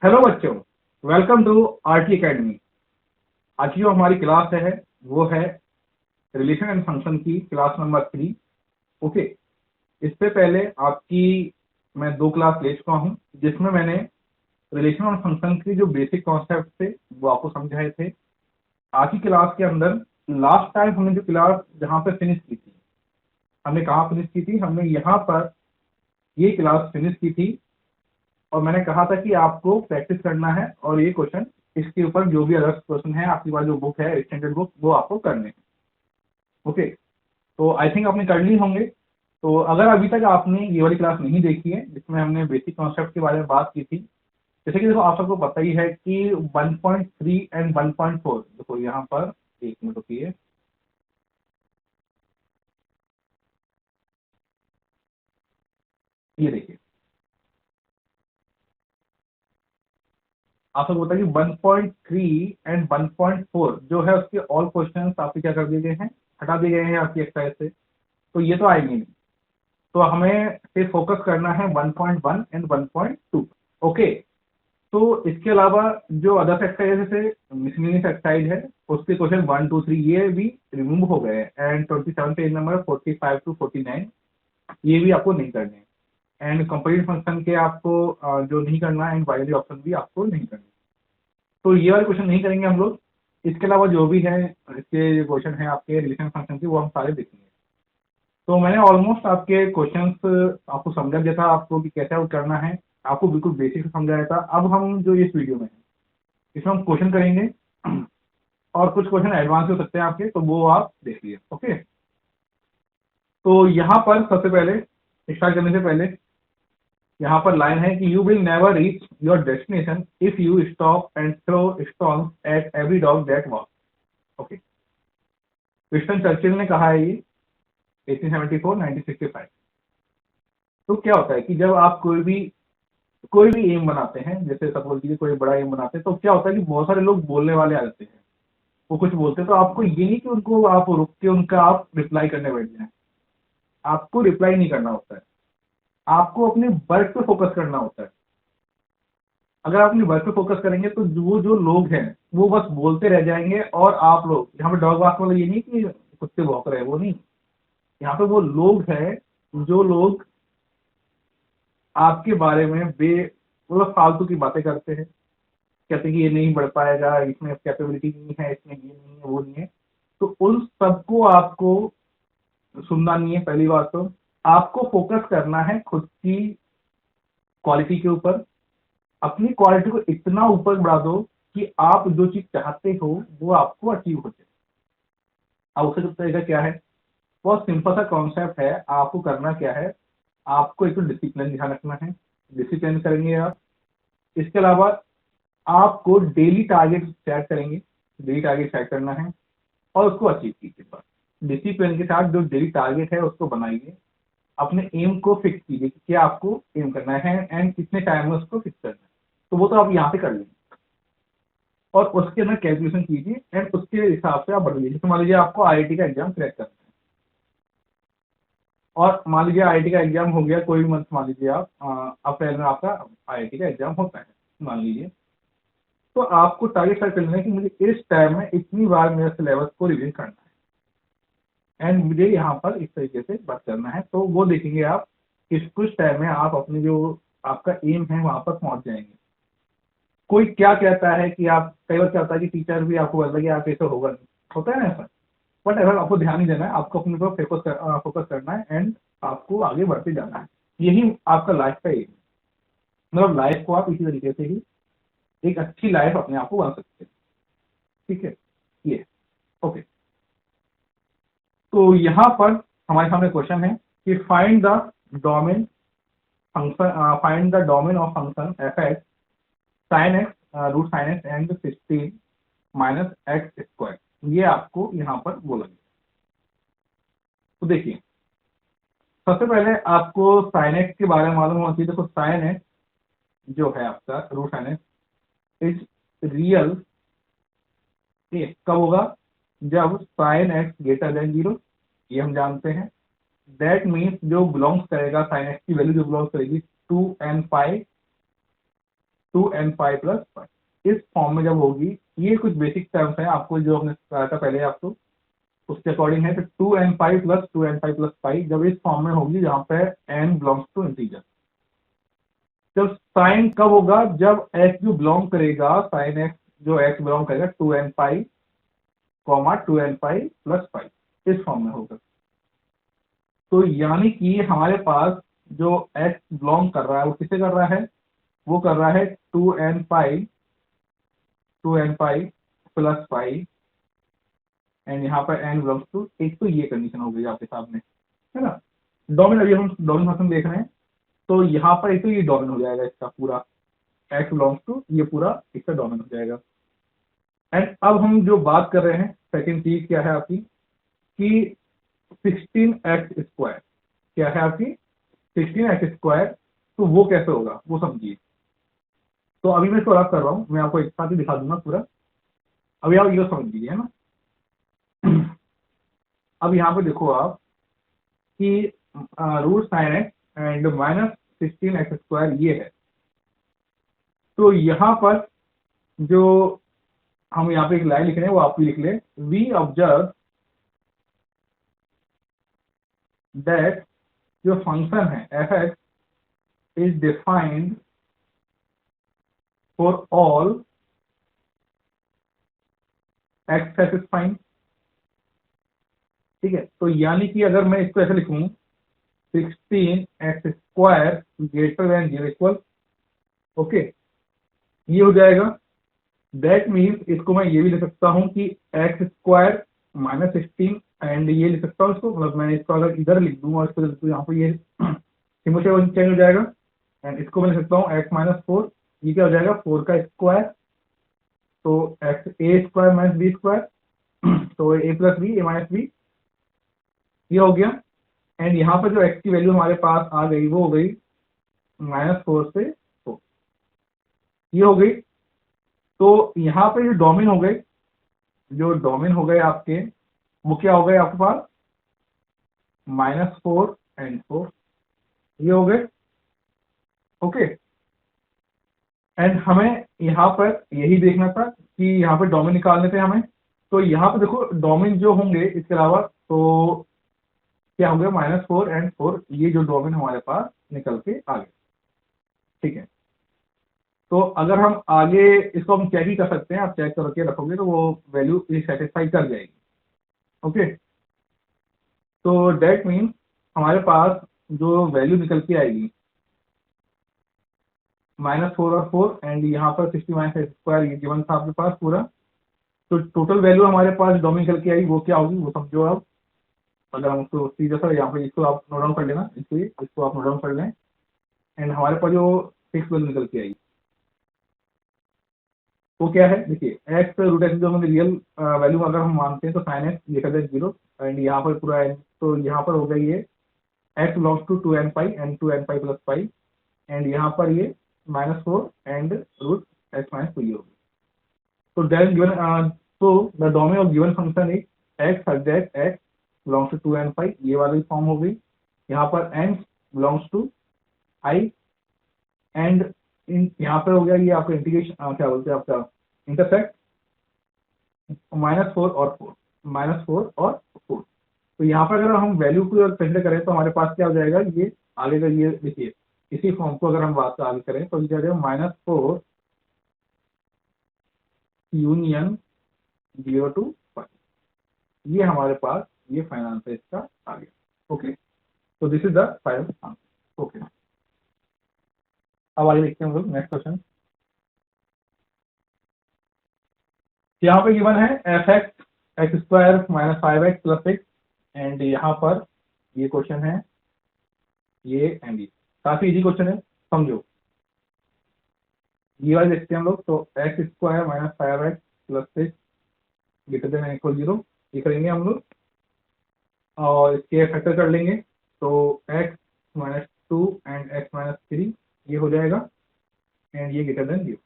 Hello बच्चों, welcome to RT academy. आज की जो हमारी क्लास है वो है रिलेशन एंड फंक्शन की क्लास नंबर 3। ओके, इससे पहले आपकी मैं 2 क्लास ले चुका हूँ जिसमें मैंने रिलेशन और फंक्शन की जो बेसिक कॉन्सेप्ट थे वो आपको समझाए थे। आज की क्लास के अंदर लास्ट टाइम हमने जो क्लास जहाँ पे फिनिश की थी, हमने कहाँ फिनिश की थी? हमने यहाँ पर ये क्लास फिनिश की थी और मैंने कहा था कि आपको प्रैक्टिस करना है और ये क्वेश्चन इसके ऊपर जो भी अदर क्वेश्चन है आपके पास जो बुक है स्टैंडर्ड बुक वो आपको करने हैं। ओके, तो आई थिंक आपने कर ली होंगे। तो अगर अभी तक आपने ये वाली क्लास नहीं देखी है जिसमें हमने बेसिक कॉन्सेप्ट के बारे में बात की थी, जैसे कि देखो आप सबको पता ही है कि 1.3 एंड 1.4, देखो यहाँ पर एक मिनट रुकिए, ये देखिए आप सबको पता है कि 1.3 एंड 1.4 जो है उसके ऑल क्वेश्चन आपके क्या कर दिए गए हैं, हटा दिए गए हैं आपकी एक्सरसाइज से। तो ये तो आएंगे नहीं, तो हमें सिर्फ फोकस करना है 1.1 एंड 1.2। ओके, तो इसके अलावा जो अदर एक्सरसाइज है मिसलिनियस एक्सरसाइज है उसके क्वेश्चन 1 2 3 ये भी रिमूव हो गए हैं एंड 27 पेज नंबर 45 टू 49 ये भी आपको नहीं करने हैं एंड कंप्लीट फंक्शन के आपको जो नहीं करना है एंड बाइनरी ऑप्शन भी आपको नहीं करने। तो ये वाले क्वेश्चन नहीं करेंगे हम लोग। इसके अलावा जो भी है इसके क्वेश्चन है आपके रिलेशन फंक्शन के वो हम सारे देखेंगे। तो मैंने ऑलमोस्ट आपके क्वेश्चंस आपको समझा दिया था आपको कि कैसे आउट करना है, आपको बिल्कुल बेसिक से समझाया था। अब हम जो इस वीडियो में है इसमें हम क्वेश्चन करेंगे और कुछ क्वेश्चन एडवांस हो सकते हैं आपके, तो वो आप देखिए। ओके, तो यहाँ पर सबसे पहले स्टार्ट करने से पहले यहाँ पर लाइन है कि you will never reach your destination if you stop and throw stones at every dog that walk. Okay, Winston Churchill ने कहा है ये 1874 1965। तो क्या होता है कि जब आप कोई भी एम बनाते हैं, जैसे सपोज कीजिए कोई बड़ा एम बनाते हैं, तो क्या होता है कि बहुत सारे लोग बोलने वाले आ जाते हैं, वो कुछ बोलते हैं, तो आपको ये नहीं कि उनको आप रुक के उनका आप रिप्लाई करने बैठ जाए। आपको रिप्लाई नहीं करना होता है, आपको अपने वर्क पे फोकस करना होता है। अगर आप अपने वर्क पे फोकस करेंगे तो वो जो लोग हैं वो बस बोलते रह जाएंगे और आप लोग यहाँ पे डॉग वाक वाला ये नहीं कि कुत्ते भौंक रहे हैं, वो नहीं। यहाँ पे वो लोग हैं जो लोग आपके बारे में मतलब फालतू की बातें करते हैं, कहते हैं कि ये नहीं बढ़ पाएगा, इसमें कैपेबिलिटी नहीं है, इसमें ये नहीं है, वो नहीं है। तो उन सबको आपको सुनना नहीं है। पहली बात तो आपको फोकस करना है खुद की क्वालिटी के ऊपर। अपनी क्वालिटी को इतना ऊपर बढ़ा दो कि आप जो चीज चाहते हो वो आपको अचीव हो जाए। अब उसका तरीका क्या है? बहुत सिंपल सा कॉन्सेप्ट है। आपको करना क्या है, आपको एक तो डिसिप्लिन ध्यान रखना है, डिसिप्लिन करेंगे आप। इसके अलावा आपको डेली टारगेट सेट करेंगे, डेली टारगेट सेट करना है और उसको अचीव कीजिए। बस डिसिप्लिन के साथ जो डेली टारगेट है उसको बनाइए, अपने एम को फिक्स कीजिए कि क्या आपको एम करना है एंड कितने टाइम में उसको फिक्स करना है। तो वो तो आप यहाँ पे कर लेंगे और उसके अंदर कैलकुलेशन कीजिए एंड उसके हिसाब से आप बढ़ लीजिए। तो मान लीजिए आपको आईआईटी का एग्जाम क्रैक करना है और मान लीजिए आईआईटी का एग्जाम हो गया, कोई भी मंथ मान लीजिए आप अप्रैल में आपका आईआईटी का एग्जाम होता है मान लीजिए, तो आपको टारगेट सेट कर लेना है कि मुझे इस टाइम में इतनी बार मेरे सिलेबस को रिवीजन करना है एंड मुझे यहाँ पर इस तरीके से बात करना है। तो वो देखेंगे आप कि कुछ टाइम में आप अपने जो आपका एम है वहां पर पहुंच जाएंगे। कोई क्या कहता है कि आप, कई बार क्या होता है कि टीचर भी आपको बोलता है कि आप ऐसा होगा नहीं, होता है ना ऐसा। बट अगर आपको ध्यान नहीं देना है, आपको अपने पर फोकस करना है एंड आपको आगे बढ़ते जाना है। यही आपका लाइफ का एम है। मतलब लाइफ को आप इसी तरीके से ही एक अच्छी लाइफ अपने आप को बना सकते हैं। ठीक है, ये ओके। तो यहाँ पर हमारे सामने क्वेश्चन है कि domain find the domain of function f x sine x root sine x and 16 minus x square. ये आपको यहाँ पर बोला गया। तो देखिए सबसे पहले आपको साइन एक्स के बारे में मालूम होना चाहिए। देखो साइन एक्स जो है आपका root sine x is real कब होगा? जब साइन एक्स ग्रेटर देन 0, ये हम जानते हैं। दैट मीन्स जो बिलोंग्स करेगा साइन एक्स की वैल्यू जो बिलोंग्स करेगी 2 and 5 2n पाई+5 इस फॉर्म में जब होगी, ये कुछ बेसिक टर्म्स हैं आपको जो हमने बताया था पहले आपको, उसके अकॉर्डिंग है। तो 2n पाई+2n पाई+5 जब इस फॉर्म में होगी जहां पे n बिलोंग्स टू इंटीजर। जब साइन कब होगा, जब x जो बिलोंग करेगा, साइन x जो x बिलोंग करेगा 2n पाई, 2n पाई+5 इस फॉर्म में होगा। तो यानी कि हमारे पास जो x बिलोंग कर रहा है वो किसे कर रहा है, वो कर रहा है 2n पाई+5 एंड यहाँ पर n बिलोंग्स टू, एक तो ये कंडीशन हो गई आपके सामने, है ना। डोमेन, अभी हम डोमेन फंक्शन देख रहे हैं, तो यहाँ पर एक तो ये डोमेन हो जाएगा इसका पूरा, x बिलोंग्स टू, ये पूरा इसका डोमेन हो जाएगा। एंड अब हम जो बात कर रहे हैं सेकंड चीज क्या है आपकी, कि 16x² क्या है आपकी, 16x², तो वो कैसे होगा वो समझिए। तो अभी मैं इसको रफ कर रहा हूँ, मैं आपको एक साथ ही दिखा दूंगा पूरा, अभी आप ये समझ लीजिए, है ना। अब यहाँ पे देखो आप कि √sin x एंड -16x² ये है। तो यहाँ पर जो हम यहाँ पे एक लाइन लिख रहे हैं वो आप भी लिख ले, वी ऑब्जर्व दैट जो फंक्शन है f(x) is defined for all x satisfying. ठीक है, तो यानी कि अगर मैं इसको ऐसे लिखूं 16x² greater than 0 equal, okay, ये हो जाएगा। दैट मीन्स इसको मैं ये भी लिख सकता हूँ कि x² -16 एंड ये लिख सकता हूँ इसको, मतलब मैं इसको अगर इधर लिख दूँ और इसको लिख दूँ यहाँ पर, ये सिमुलेशन चेंज हो जाएगा। एंड इसको मैं लिख सकता हूँ x-4, ये क्या हो जाएगा 4 का स्क्वायर, तो a² -b², तो a+b, ये हो गया। एंड यहाँ पर जो x की वैल्यू हमारे पास आ गई वो हो गई -4 से 4, ये हो गई। तो यहाँ पे जो डोमेन हो गए, जो डोमेन हो गए आपके, वो क्या हो गए आपके पास -4 एंड 4, ये हो गए, ओके। एंड हमें यहाँ पर यही देखना था कि यहाँ पे डोमेन निकालने थे हमें। तो यहाँ पे देखो डोमेन जो होंगे इसके अलावा, तो क्या हो गया -4 एंड 4, ये जो डोमेन हमारे पास निकल के आ गए। ठीक है, तो अगर हम आगे इसको हम चेक ही कर सकते हैं, आप चेक करके रखोगे तो वो वैल्यू सेटिस्फाई कर जाएगी, ओके। तो डेट मीन्स हमारे पास जो वैल्यू निकल के आएगी -4 और 4 एंड यहाँ पर 60 - x² ये गिवन था आपके पास पूरा। तो टोटल वैल्यू हमारे पास डोमेन निकल के आई वो क्या होगी वो समझो आप। अगर हम उसको सीधा सा यहाँ पे, इसको आप नोट डाउन कर लेना, इसको आप नोट डाउन कर लें। एंड हमारे पास जो फिक्स वैल्यू निकल के आई वो क्या है, देखिए x√x जो हमें रियल वैल्यू अगर हम मानते हैं तो sin x लिखा जाए 0, एंड यहाँ पर पूरा n, तो यहाँ पर हो गई ये x belongs to 2n pi and 2n पाई+5, एंड यहाँ पर ये -4 एंड √x-2 ये होगी। तो then given so the domain of given function is x such that x belongs to 2n पाई, ये वाली फॉर्म हो गई। यहाँ पर n belongs to I and यहाँ पे हो गया ये आपका इंटीग्रेशन, क्या बोलते हैं आपका इंटरसेक्ट -4 और 4, -4 और 4। तो यहाँ पर अगर हम वैल्यू को कंसिडर करें तो हमारे पास क्या हो जाएगा, ये आगे का ये देखिए, इसी फॉर्म को अगर हम बात आगे करें तो ये क्या हो जाएगा -4 यूनियन 0 to 5, ये हमारे पास ये फाइनल आंसर इसका आ गया, ओके। तो this is the final answer, okay. अब आगे देखते हैं हम लोग नेक्स्ट क्वेश्चन। यहाँ पे गिवन है f(x) x² -5x+6 एंड यहाँ पर ये क्वेश्चन है, ये एंड ये काफी इजी क्वेश्चन है, समझो। ये वाले देखते हैं हम लोग, तो x² -5x+6 greater than equal 0, ये करेंगे हम लोग और इसके फैक्टर कर लेंगे। तो x-2 एंड x-3 ये हो जाएगा एंड ये ग्रेटर देन 0।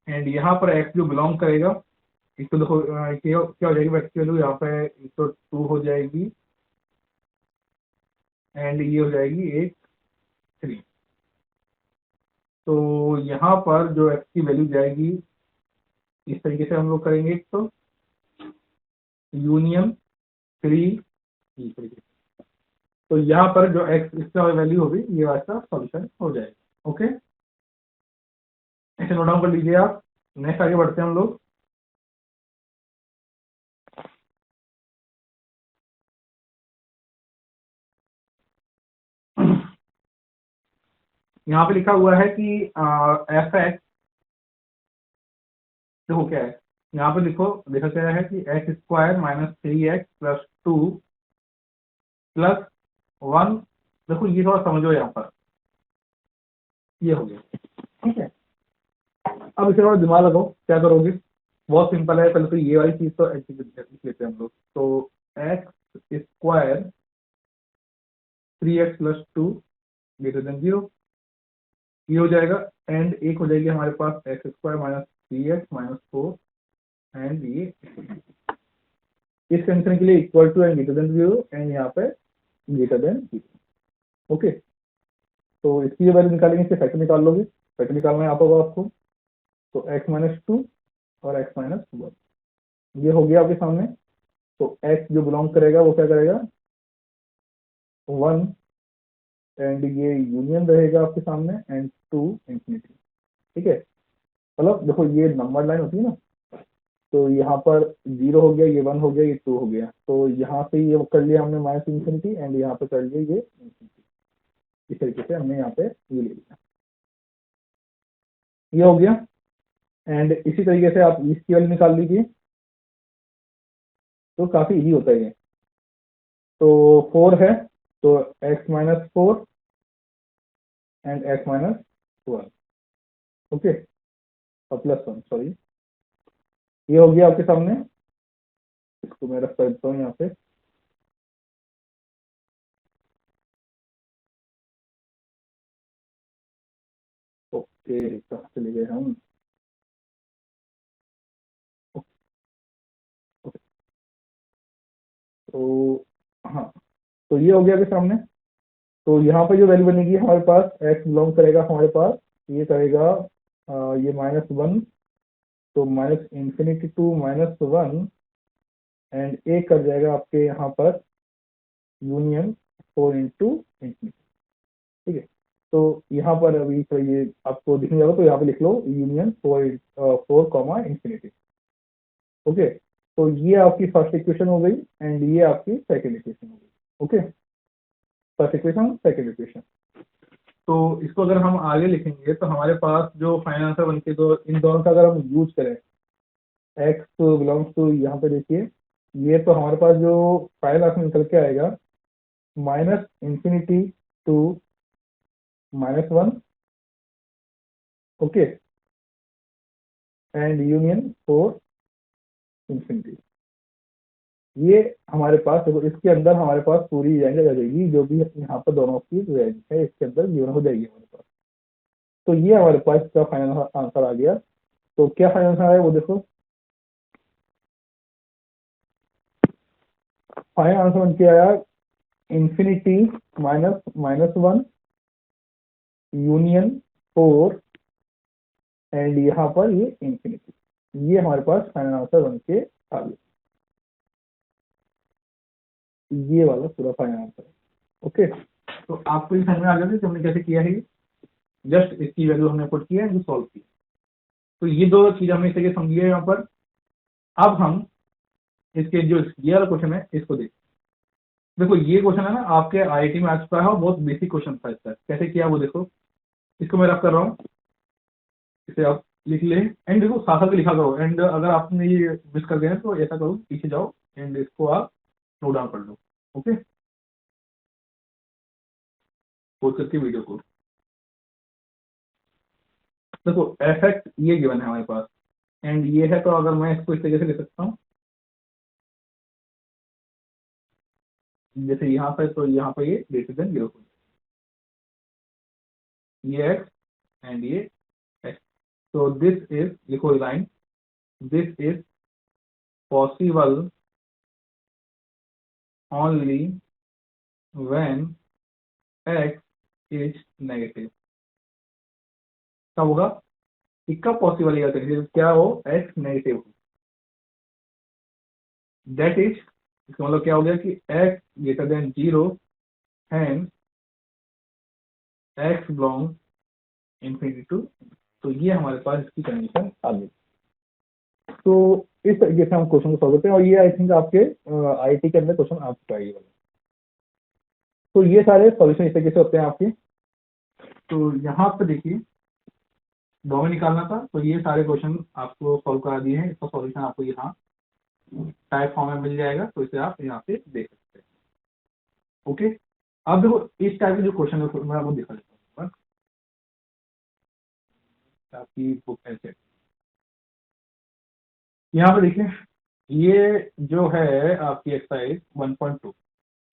एंड यहाँ पर x जो बिलोंग करेगा, इसको देखो क्या हो जाएगी x की वैल्यू यहाँ पे, तो 2 हो जाएगी एंड ये हो जाएगी एक 3। तो यहाँ पर जो x की वैल्यू जाएगी इस तरीके से हम लोग करेंगे, तो यूनियन 3 इस तरीके से। तो यहाँ पर जो x इसका वैल्यू होगी ये वाला सॉल्यूशन हो जाएगा। ओके, इसे नोट डाउन कर लीजिए आप। नेक्स्ट आगे बढ़ते हैं हम लोग। यहाँ पे लिखा हुआ है कि एफ एक्स, देखो क्या है यहाँ पे, लिखो देखा क्या है कि x square minus 3x plus 2 plus 1। देखो ये थोड़ा समझो यहाँ पर, ये हो गया, ठीक है। अब इसे थोड़ा दिमाग लगाओ, क्या करोगे। बहुत सिंपल है, पहले तो ये वाली चीज तो लिख लेते हैं हम लोग। तो X square 3x plus 2 greater than 0, ये हो जाएगा। एंड एक हो जाएगी हमारे पास X square minus 3x minus 4, and ये इस कंडीशन के लिए equal to and greater than 0, and यहाँ पे ग्रेटर देन 0। ओके, तो इसकी जो वैल्यू निकालेंगे इससे फैक्टर निकाल लोगे, फैक्टर निकालना है आप होगा आपको। तो x माइनस 2 और x माइनस 1, ये हो गया आपके सामने। तो x जो बिलोंग करेगा वो क्या करेगा, 1, एंड ये यूनियन रहेगा आपके सामने, एंड 2 इंफिनिटी। ठीक है, मतलब देखो ये नंबर लाइन होती है ना, तो यहाँ पर 0 हो गया, ये 1 हो गया, ये 2 हो गया, तो यहाँ पे ये कर लिया हमने माइनस इंफिनिटी, एंड यहाँ पे कर लिया ये इंफिनिटी। इस तरीके से हमने यहाँ पे ये ले लिया, ये हो गया। एंड इसी तरीके से आप इसकी वैल्यू निकाल लीजिए, तो काफी इजी होता है ये। तो 4 है, तो x minus 4 and x minus 1। Okay, और प्लस 1, सॉरी, ये हो गया आपके सामने। इसको मैं रख कर देता हूँ यहाँ पे। ओके, कहाँ चले गए हम। ओके, तो हाँ, तो ये हो गया आपके सामने। तो यहाँ पर जो वैल्यू बनेगी हमारे पास, x बिलोंग करेगा हमारे पास, ये करेगा ये -1, तो माइनस इंफिनिटी टू -1, एंड ए कर जाएगा आपके यहाँ पर यूनियन 4 इंटू इंफिनिटी। ठीक है, तो यहाँ पर अभी तो ये आपको दिखने जाएगा, तो यहाँ पे लिख लो यूनियन 4 कॉमा इंफिनिटी। ओके, तो ये आपकी फर्स्ट इक्वेशन हो गई, एंड ये आपकी सेकंड इक्वेशन हो गई। Okay, first equation second equation. तो इसको अगर हम आगे लिखेंगे तो हमारे पास जो फाइनल आंसर बनके, तो इन दोनों का अगर हम यूज करें, एक्स बिलोंग्स टू, यहाँ पे देखिए, ये तो हमारे पास जो फाइनल आंसर निकल के आएगा minus infinity to -1, okay, and union 4 infinity. ये हमारे पास देखो, इसके अंदर हमारे पास पूरी रेंज आ जाएगी, जो भी यहाँ पर दोनों की रेंज है इसके अंदर गिवन हो जाएगी हमारे पास। तो ये हमारे पास इसका फाइनल आंसर आ गया। तो क्या फाइनल आंसर आया वो देखो, फाइनल आंसर बन के आया इंफिनिटी -1 यूनियन 4, एंड यहाँ पर ये इंफिनिटी। ये हमारे पास फाइनल आंसर बन के आ गया, ये वाला पूरा फाइनल आंसर है। ओके, तो आपको ये समझ में आ गया कि हमने कैसे किया है। जस्ट इसकी वैल्यू हमने पुट किया है, जो सॉल्व किया। तो ये दो चीज हमने इस तरीके समझी है यहाँ पर। अब हम इसके जो ये वाला क्वेश्चन है इसको देखते हैं। देखो ये क्वेश्चन है ना, आपके आईआईटी में आ चुका है और बहुत बेसिक क्वेश्चन था इसका। कैसे किया वो देखो, इसको मैं रफ कर रहा हूँ, इसे आप लिख ले, एंड देखो साथ साथ लिखा करो। एंड अगर आपने ये मिस कर गए तो ऐसा करो, पीछे जाओ एंड इसको आप नोट डाउन कर लो। ओके, पोज करके वीडियो को देखो, एफ ये गिवन है हमारे पास, एंड ये है। तो अगर मैं इसको इस तरीके से लिख सकता हूँ, जैसे यहाँ पे, तो यहाँ पे ये ग्रेटर देन 0, ये एक्स एंड ये एक्स। तो दिस इज, लिखो line, this is possible only when x is negative. कब होगा कि कब पॉसिबल है जब क्या हो x नेगेटिव हो, दैट इज इसका मतलब क्या हो गया कि x greater than 0 and x belong infinity to. तो ये हमारे पास इसकी कंडीशन आ गई। तो इस तरीके से हम क्वेश्चन को सॉल्व करते हैं और ये आई थिंक आपके आईआईटी के अंदर क्वेश्चन आ चुका है ये वाला। तो ये सारे सॉल्यूशन इस तरीके से होते हैं आपके। तो यहाँ पे देखिए डोमेन निकालना था, तो ये सारे क्वेश्चन आपको सॉल्व करा दिए हैं, इसका सॉल्यूशन आपको यहाँ टाइप फॉर्म में मिल जाएगा, तो इसे आप यहाँ पे देख सकते हैं। ओके, अब देखो इस टाइप के जो क्वेश्चन है मैं आपको दिखा देता हूँ आपकी बुक ऐसे। यहाँ पे देखिए ये जो है आपकी एक्सरसाइज 1.2,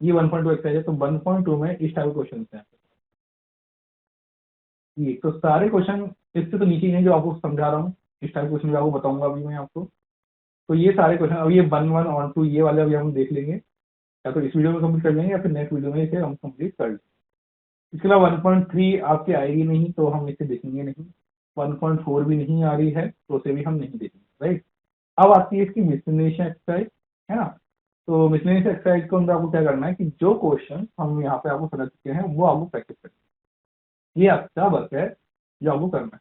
ये 1.2 एक्सरसाइज है। तो 1.2 में इस टाइप के क्वेश्चन हैं ये, तो सारे क्वेश्चन इससे तो नीचे ही हैं जो आपको समझा रहा हूँ, इस टाइप क्वेश्चन भी आपको बताऊंगा अभी मैं आपको। तो ये सारे क्वेश्चन अब ये 1.1 ये वाले अभी हम देख लेंगे, या तो इस वीडियो में कंप्लीट कर लेंगे या फिर नेक्स्ट वीडियो में इसे हम कंप्लीट कर लेंगे। इसके अलावा 1.3 आपके आएगी नहीं तो हम इसे देखेंगे नहीं, 1.4 भी नहीं आ रही है तो उसे भी हम नहीं देखेंगे, राइट। अब आती है इसकी मिसलेनियस एक्सरसाइज, है ना। तो मिसलेनियस एक्सरसाइज को अंदर आपको क्या करना है कि जो क्वेश्चन हम यहाँ पे आपको समझ चुके हैं वो आपको प्रैक्टिस करना है, ये आपका वर्क है जो आपको करना है।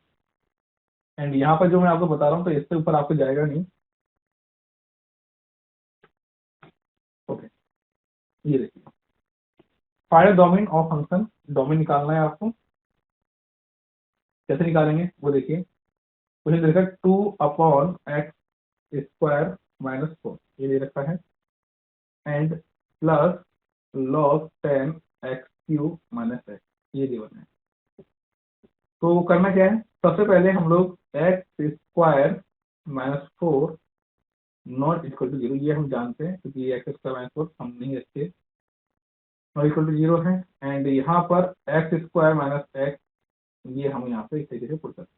एंड यहाँ पर जो मैं आपको बता रहा हूँ तो इससे ऊपर आपको जाएगा नहीं। ओके, ये देखिए find domain of function, domain निकालना है आपको। कैसे निकालेंगे वो देखिए, क्वेश्चन दे रखा है 2/x² - 4 ये दे रखा है and plus log 10x³ - x ये गिवन है। तो करना क्या है, सबसे पहले हम लोग x² - 4 नॉट इक्वल टू 0, ये हम जानते हैं क्योंकि ये x² - 4 हम नहीं रखते, नॉट इक्वल टू 0 है। एंड यहाँ पर x² - x ये हम यहाँ पे इस तरीके से पुट करते हैं।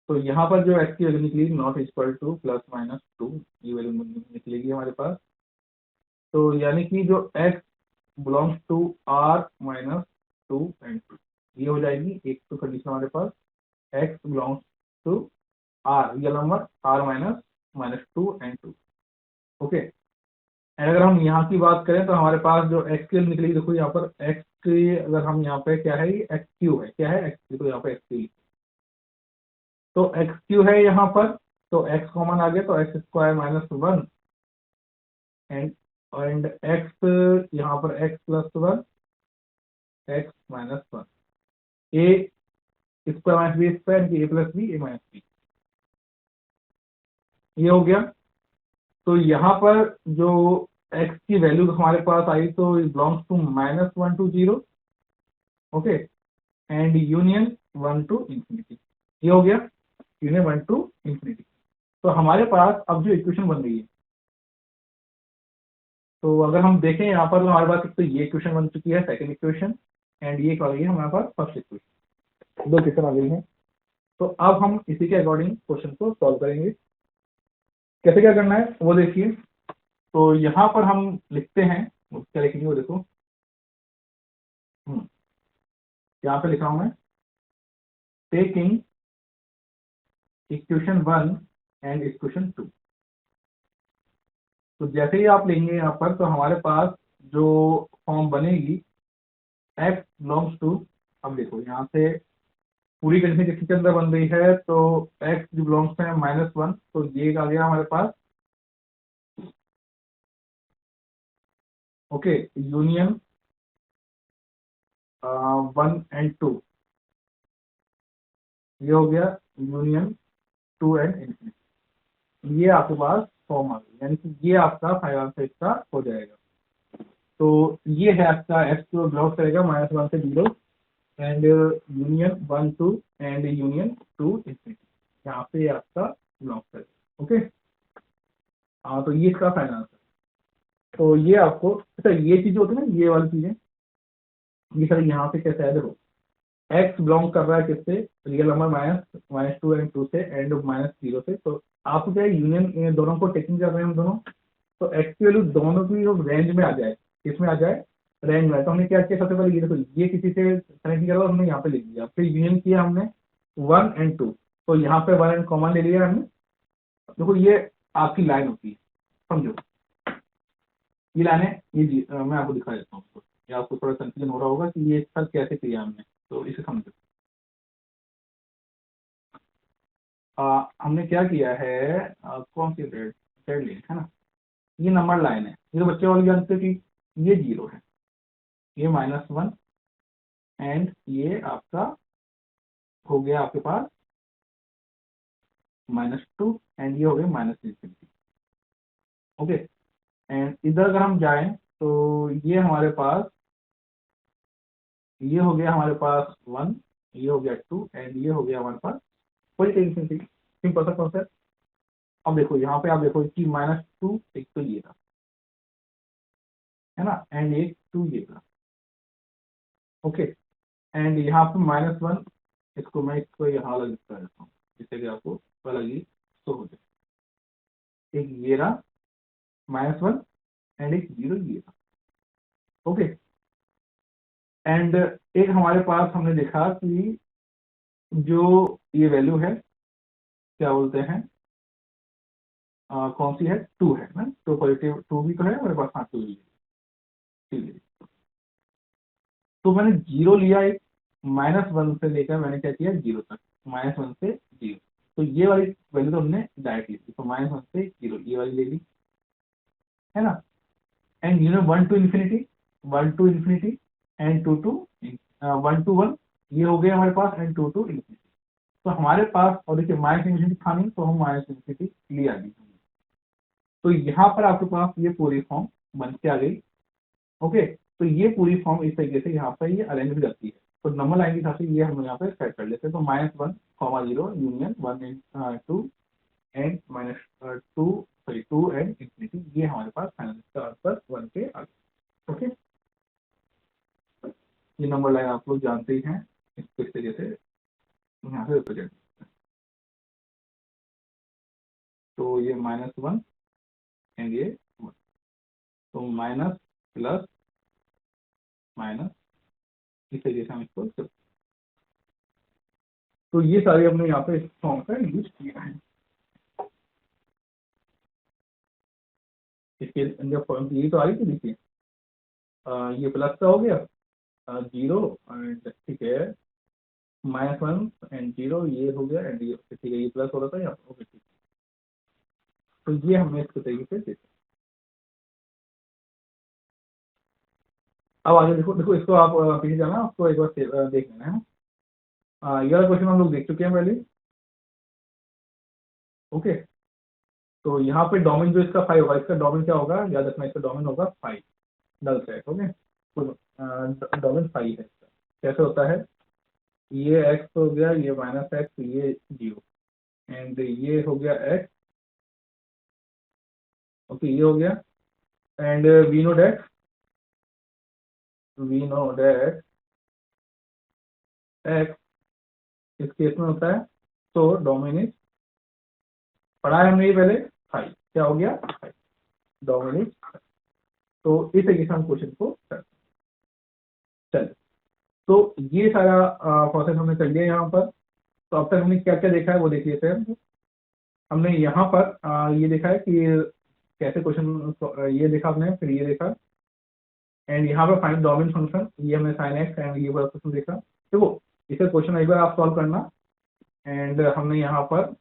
तो यहाँ पर जो x की वैल्यू निकली नॉट इक्वल टू +-2 ये वैल्यू निकलेगी हमारे पास। तो यानी कि जो x belongs to r - 2 and 2 ये हो जाएगी एक तो कंडीशन हमारे पास, x belongs to r real number r -2 and 2। Okay, and अगर हम यहाँ की बात करें तो हमारे पास जो x की निकलेगी, देखो यहाँ पर x की अगर हम यहाँ पे क्या है ये x³ है, क्या है x3, तो यहाँ पे x3 तो x³ है यहाँ पर, तो x कॉमन आ गया तो x² - 1 एंड x यहाँ पर x+1 x - 1 a² - b² a+b a-b ये हो गया। तो यहाँ पर जो x की वैल्यू हमारे पास आई तो belongs to -1 to 0, okay, and union 1 to ∞, ये हो गया यूनियन 1 to ∞। तो हमारे पास अब जो इक्वेशन बन रही है, तो अगर हम देखें यहाँ पर तो हमारे पास तो ये इक्वेशन बन चुकी है सेकंड इक्वेशन, एंड ये क्या गई है हमारे पास फर्स्ट इक्वेशन, दो इक्वेशन आ गई है। तो अब हम इसी के अकॉर्डिंग क्वेश्चन को सॉल्व करेंगे। कैसे क्या करना है वो देखिए, तो यहाँ पर हम लिखते हैं, क्या लिखेंगे वो देखो, यहाँ पे लिखा हूं मैं टेकिंग इक्वेशन 1 एंड इक्वेशन 2। तो जैसे ही आप लेंगे यहाँ पर तो हमारे पास जो फॉर्म बनेगी x बिलोंग्स टू, अब देखो यहाँ से पूरी कंडीशन किसके अंदर बन रही है, तो x जो बिलोंग्स है -1, तो ये आ गया हमारे पास, ओके, यूनियन 1 एंड 2 ये हो गया यूनियन 2 एंड ∞, ये आपके पास फॉर्म आ गई, यानी कि ये आपका फाइनल आंसर इसका हो जाएगा। तो ये है आपका x को बिलोंग करेगा -1 से 0 एंड यूनियन 1 2 एंड यूनियन 2 ∞, यहाँ पे आपका बिलोंग करेगा। ओके, हाँ, तो ये इसका फाइनल आंसर। तो ये आपको अच्छा ये चीज होती है ना, ये वाली चीजें, ये सर यहाँ पे कैसे है देखो, x बिलोंग कर रहा है किससे, रियल नंबर -2 एंड 2 से एंड -0 से, तो आपको क्या है यूनियन दोनों को टेकिंग कर रहे हैं हम दोनों, तो x की वैल्यू दोनों की रेंज में आ जाए, किसमें आ जाए, रेंज में। तो हमने क्या किया सबसे पहले ये देखो, ये किसी से कनेक्ट किया हमने यहाँ पे लिख दिया, फिर यूनियन किया हमने, 1 एंड 2, तो यहाँ पे 1 एंड कॉमन ले लिया हमने। देखो ये आपकी लाइन होती है, समझो ये लाइन है, मैं आपको दिखा देता हूँ उसको, ये आपको थोड़ा कंफ्यूजन हो रहा होगा कि ये सब कैसे किया हमने, तो इसे समझो। हमने क्या किया है, कौन सी डेड डेड लाइन है ना, ये नंबर लाइन है, ये तो बच्चे वाले जानते हैं कि ये 0 है, ये -1 एंड ये आपका हो गया आपके पास -2 एंड ये हो गया -infinity। ओके, एंड इधर अगर हम जाएं तो ये हमारे पास, ये हो गया हमारे पास 1, ये हो गया 2 एंड ये हो गया हमारे पास पॉजिटिव इंफिनिटी। सिंपल सा कॉन्सेप्ट। अब देखो यहाँ पे आप देखो कि -2 एक तो ये था, है ना, एंड एक 2 ये था। ओके, एंड यहाँ पे -1, इसको मैं इसको यहाँ अलग लिखता रहता हूँ जिससे कि आपको अलग ही शो हो जाए। एक ये रहा -1 एंड एक 0 ये था। ओके, एंड एक हमारे पास हमने देखा कि जो ये वैल्यू है क्या बोलते हैं, कौन सी है, 2 है ना, तो पॉजिटिव 2 भी तो है हमारे पास, हाँ 2 भी है। ठीक है, तो मैंने 0 लिया, एक -1 से लेकर मैंने क्या किया 0 तक, -1 से 0, तो ये वाली वैल्यू तो हमने डायरेक्ट ली थी, तो -1 से 0 ये वाली ले ली, है ना, and 1 to infinity, 1 to infinity and 2 to 1 to 1, ये हो गया हमारे पास, एंड 2 टू इन्फिनिटी। तो हमारे पास, और देखिए माइनस इन्फिनिटी था नहीं तो हम माइनस इन्फिनिटी लिया भी, तो यहाँ पर आपके पास ये पूरी फॉर्म बन के आ गई। ओके, तो ये पूरी फॉर्म इस तरीके से यहाँ पर ये अरेंज हो जाती है, तो नंबर लाइन के हिसाब से ये हम यहाँ पे सेट कर लेते हैं, तो -1, 0 union 1 and 2 and -2 sorry 2 and infinity, ये हमारे पास फाइनल इसका आंसर 1 के आगे। ओके, ये नंबर लाइन आप लोग जानते ही हैं, इसको इस तरीके से यहाँ से रिप्रेजेंट, तो ये -1 एंड ये 1, तो माइनस प्लस माइनस, इस तरीके से हम इसको तो ये सारे हमने यहाँ पे इस फॉर्म का यूज किया है। इसके अंदर फॉर्म ये तो आ रही थी, देखिए ये प्लस का हो गया 0 एंड ठीक है, -1 एंड 0 ये हो गया एंड ये ठीक है, ये प्लस हो रहा था यहाँ पर। ओके ठीक है, तो ये हमने इसके तरीके से देखा। अब आगे देखो, देखो इसको आप पीछे जाना, आपको एक बार देख लेना है। ये वाला क्वेश्चन हम लोग देख चुके हैं पहले। ओके, तो यहाँ पे डोमेन जो इसका 5 होगा, इसका डोमेन क्या होगा याद रखना, इसका डोमेन होगा 5 डल सेट। ओके, तो डोमेन 5 है इसका, कैसे होता है, ये x हो गया, ये -x, ये 0 एंड ये हो गया x। ओके, ये हो गया, and we know that x इस केस में होता है, तो डोमेन इज, पढ़ा है हमने ये पहले, 5 क्या हो गया 5, डोमेन इज। तो इस तरीके से हम क्वेश्चन को करते हैं। चलिए, तो ये सारा प्रोसेस हमने कर लिया यहाँ पर। तो अब तक हमने क्या क्या देखा है वो देख लेते हैं। हमने यहाँ पर ये देखा है कि कैसे क्वेश्चन, ये देखा हमने, फिर ये देखा, एंड यहाँ पर फाइंड डोमेन फंक्शन, ये हमने साइन एक्स एंड ये वाला क्वेश्चन देखा। देखो इसे क्वेश्चन एक बार आप सॉल्व करना, एंड हमने यहाँ पर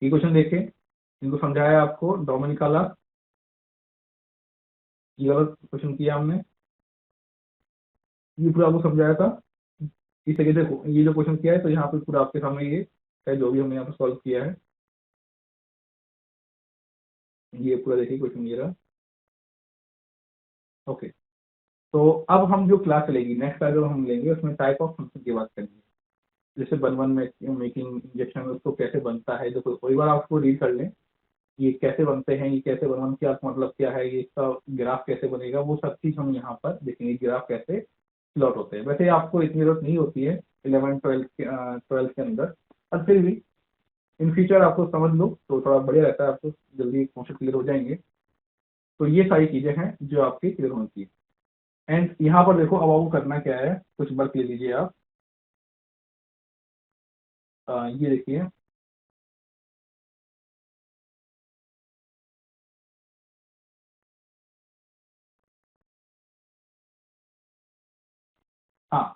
ये क्वेश्चन देखे, इनको समझाया, आपको डोमेन निकाला, ये वाला क्वेश्चन किया हमने, ये पूरा आपको समझाया था इस तरीके से। ये जो क्वेश्चन किया है तो यहाँ पे पूरा आपके सामने ये है जो भी हमने यहाँ पर सॉल्व किया है, ये पूरा देखिए क्वेश्चन ये रहा। ओके, तो अब हम जो क्लास चलेगी नेक्स्ट क्लास जो हम लेंगे उसमें टाइप ऑफ फंक्शन की बात करेंगे, जैसे वन वन मेकिंग इंजेक्शन उसको कैसे बनता है, जो कोई बार आप उसको रीड कर लें, ये कैसे बनते हैं, ये कैसे वन वन क्या मतलब क्या है, ये इसका ग्राफ कैसे बनेगा, वो सब चीज़ हम यहाँ पर देखेंगे, ग्राफ कैसे प्लॉट होते हैं। वैसे आपको इतनी जरूरत नहीं होती है 11 12 के अंदर, और फिर भी इन फ्यूचर आपको समझ लो तो थोड़ा बढ़िया रहता है, आपको जल्दी कॉन्सेप्ट क्लियर हो जाएंगे। तो ये सारी चीज़ें हैं जो आपकी क्लियर होनी चाहिए। एंड यहाँ पर देखो अब आपको करना क्या है, कुछ वर्क ले लीजिए आप। ये देखिए, हाँ,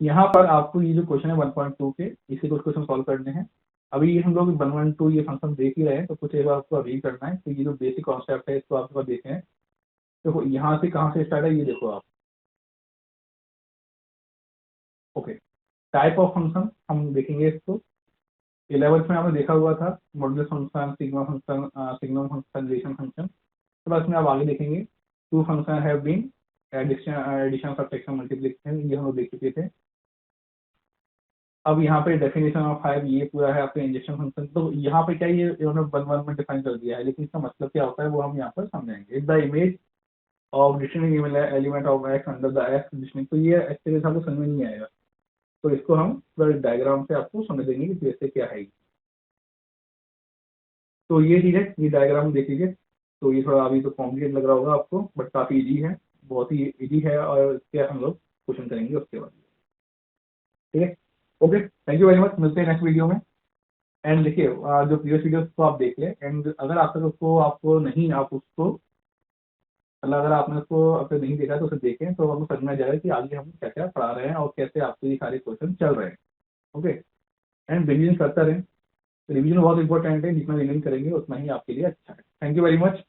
यहाँ पर आपको ये जो क्वेश्चन है 1.2 के, इसी कुछ क्वेश्चन सॉल्व करने हैं। अभी हम लोग 112 ये फंक्शन देख ही रहे हैं, तो कुछ एक बार आपको रीड करना है। तो ये जो बेसिक कॉन्सेप्ट है इसको आपको देखें। देखो यहाँ से कहाँ से स्टार्ट है, ये देखो आप। ओके, टाइप ऑफ फंक्शन हम देखेंगे इसको। 11th में आपने देखा हुआ था modulus function, sigma function, signum function, relation function. तो बस में आप आगे देखेंगे two function have been addition, subtraction, multiplication, ये हम लोग देख चुके थे। अब यहाँ पे डेफिनेशन ऑफ फाइव ये पूरा है आपका इंजेक्शन फंक्शन। तो यहाँ पे क्या ये इन्होंने 1 में डिफाइन कर दिया है, लेकिन इसका मतलब क्या होता है वो हम यहाँ पर समझेंगे। The image of distinct element of x under the x distinct, तो ये एक्चुअली आपको समझ में नहीं आएगा, तो इसको हम पूरा डायग्राम से आपको समझ देंगे कि जैसे क्या है। तो ये चीज़ है, ये डायग्राम देख लीजिए। तो ये थोड़ा अभी तो कॉम्प्लिकेट लग रहा होगा आपको, बट काफ़ी इजी है, बहुत ही इजी है, और इसके हम लोग क्वेश्चन करेंगे उसके बाद। ठीक है, okay, thank you very much, मिलते हैं नेक्स्ट वीडियो में। एंड देखिए जो प्रीवियस वीडियोस को आप देख लें, एंड अगर आप तक उसको आपको नहीं, आप उसको मतलब अगर आपने उसको अगर नहीं देखा तो उसे देखें, तो आपको समझ में आ जाएगा कि आगे हम क्या क्या पढ़ा रहे हैं और कैसे आपके ये सारे क्वेश्चन चल रहे हैं। ओके, एंड रिवीजन करता रहें। रिवीजन बहुत इंपॉर्टेंट है, जितना रिवीजन करेंगे उतना ही आपके लिए अच्छा है। Thank you very much.